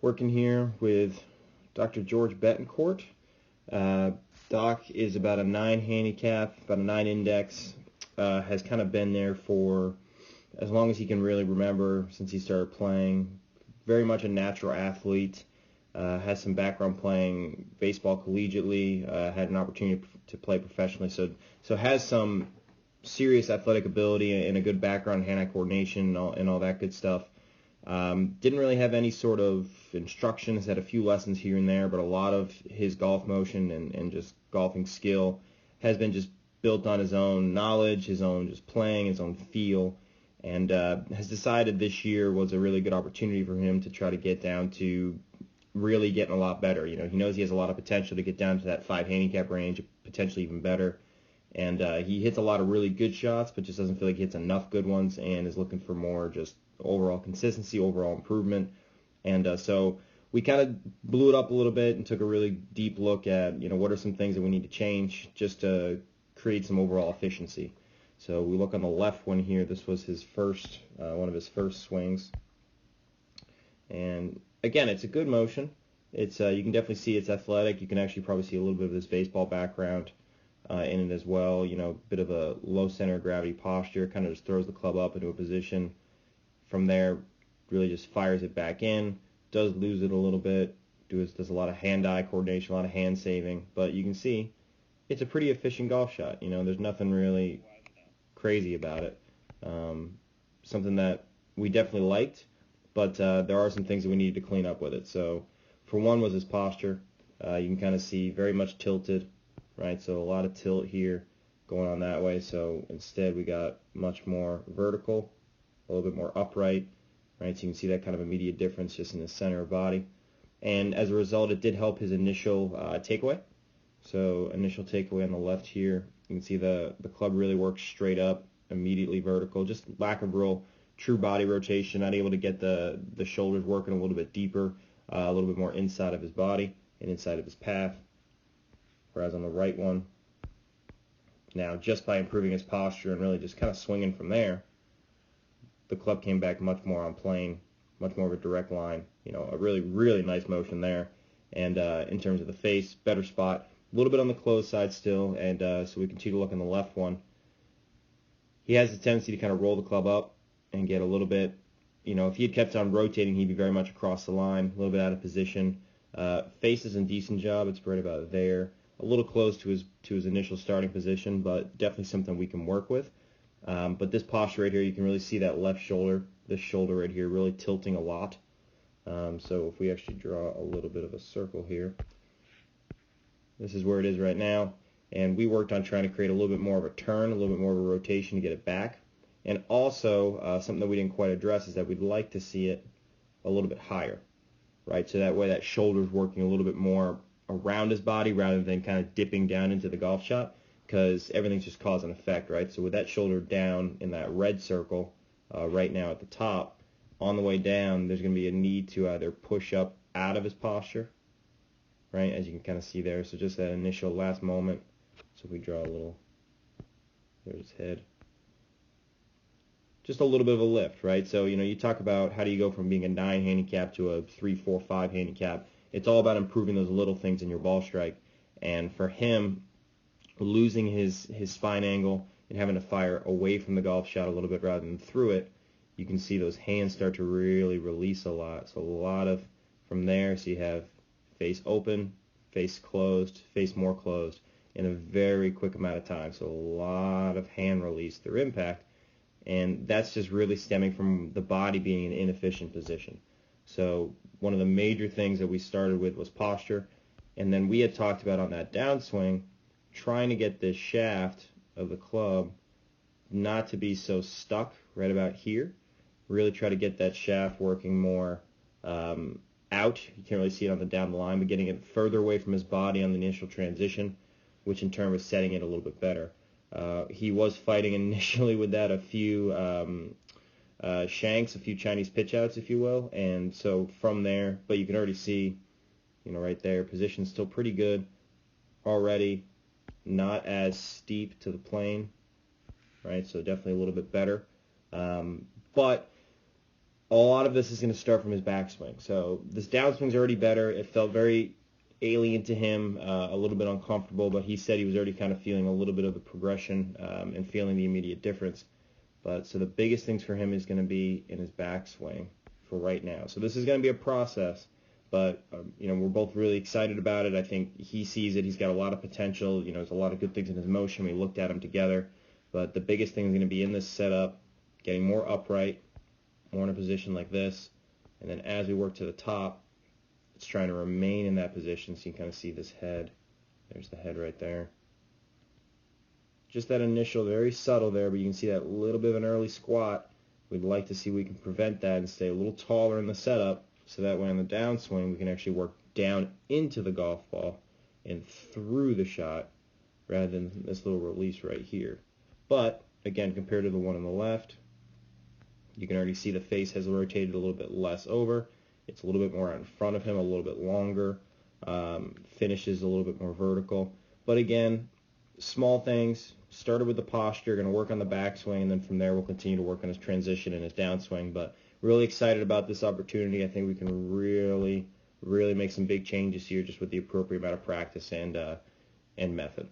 Working here with Dr. George Betancourt. Uh, Doc is about a 9 handicap, about a 9 index, has kind of been there for as long as he can really remember since he started playing. Very much a natural athlete, has some background playing baseball collegiately, had an opportunity to play professionally, so has some serious athletic ability and a good background, hand-eye coordination and all that good stuff. Didn't really have any sort of instructions, had a few lessons here and there, but a lot of his golf motion and just golfing skill has been just built on his own knowledge, his own just playing, his own feel, and has decided this year was a really good opportunity for him to try to get down to really getting a lot better. You know, he knows he has a lot of potential to get down to that 5 handicap range, potentially even better. And he hits a lot of really good shots, but just doesn't feel like he hits enough good ones, and is looking for more just overall consistency, overall improvement. And so we kind of blew it up a little bit and took a really deep look at, what are some things that we need to change just to create some overall efficiency. So we look on the left one here. This was his first, one of his first swings. And again, it's a good motion. It's you can definitely see it's athletic. You can actually probably see a little bit of his baseball background in it as well. Bit of a low center of gravity posture, kind of just throws the club up into a position. From there, really just fires it back in, does lose it a little bit, does a lot of hand-eye coordination, a lot of hand saving, but you can see it's a pretty efficient golf shot. There's nothing really crazy about it. Something that we definitely liked, but there are some things that we needed to clean up with it. So for one was his posture. You can kind of see very much tilted, right? So a lot of tilt here going on that way. So instead we got much more vertical, a little bit more upright, right? So you can see that kind of immediate difference just in the center of body. And as a result, it did help his initial takeaway. So initial takeaway on the left here, you can see the club really works straight up, immediately vertical, just lack of real true body rotation, not able to get the shoulders working a little bit deeper, a little bit more inside of his body and inside of his path. Whereas on the right one, now just by improving his posture and really just kind of swinging from there, the club came back much more on plane, much more of a direct line, a really, really nice motion there. And in terms of the face, better spot, a little bit on the closed side still, and so we continue to look on the left one. He has the tendency to kind of roll the club up and get a little bit, if he had kept on rotating, he'd be very much across the line, a little bit out of position. Face is in decent job, it's right about there, a little close to his initial starting position, but definitely something we can work with. But this posture right here, you can really see that left shoulder, this shoulder right here, really tilting a lot. So if we actually draw a little bit of a circle here, this is where it is right now. And we worked on trying to create a little bit more of a turn, a little bit more of a rotation to get it back. And also, something that we didn't quite address is that we'd like to see it a little bit higher, right? So that way that shoulder's working a little bit more around his body rather than kind of dipping down into the golf shot, because everything's just cause and effect, right? So with that shoulder down in that red circle right now at the top, on the way down, there's going to be a need to either push up out of his posture, right, as you can kind of see there. So just that initial last moment. So if we draw a little, there's his head. Just a little bit of a lift, right? So, you talk about how do you go from being a 9 handicap to a 3, 4, 5 handicap. It's all about improving those little things in your ball strike. And for him, losing his spine angle and having to fire away from the golf shot a little bit rather than through it, you can see those hands start to really release a lot. So a lot of from there, so you have face open, face closed, face more closed in a very quick amount of time. So a lot of hand release through impact. And that's just really stemming from the body being in an inefficient position. So one of the major things that we started with was posture. And then we had talked about on that downswing, trying to get this shaft of the club not to be so stuck right about here. Really try to get that shaft working more out. You can't really see it on the down the line, but getting it further away from his body on the initial transition, which in turn was setting it a little bit better. He was fighting initially with that a few shanks, a few Chinese pitch outs, if you will, and so from there, but you can already see, right there, position's still pretty good already, not as steep to the plane, right, so definitely a little bit better, but a lot of this is going to start from his backswing. So this downswing's already better. It felt very alien to him, a little bit uncomfortable, but he said he was already kind of feeling a little bit of the progression and feeling the immediate difference. But so the biggest things for him is going to be in his backswing for right now. So this is going to be a process, but we're both really excited about it. I think he sees it. He's got a lot of potential. There's a lot of good things in his motion. We looked at him together, but the biggest thing is going to be in this setup, getting more upright, more in a position like this, and then as we work to the top, it's trying to remain in that position so you can kind of see this head. There's the head right there. Just that initial, very subtle there, but you can see that little bit of an early squat. We'd like to see we can prevent that and stay a little taller in the setup, so that way on the downswing we can actually work down into the golf ball and through the shot rather than this little release right here. But again, compared to the one on the left, you can already see the face has rotated a little bit less over. It's a little bit more out in front of him, a little bit longer. Finishes a little bit more vertical. But again, small things. Started with the posture, going to work on the backswing, and then from there we'll continue to work on his transition and his downswing. But really excited about this opportunity. I think we can really make some big changes here just with the appropriate amount of practice and method.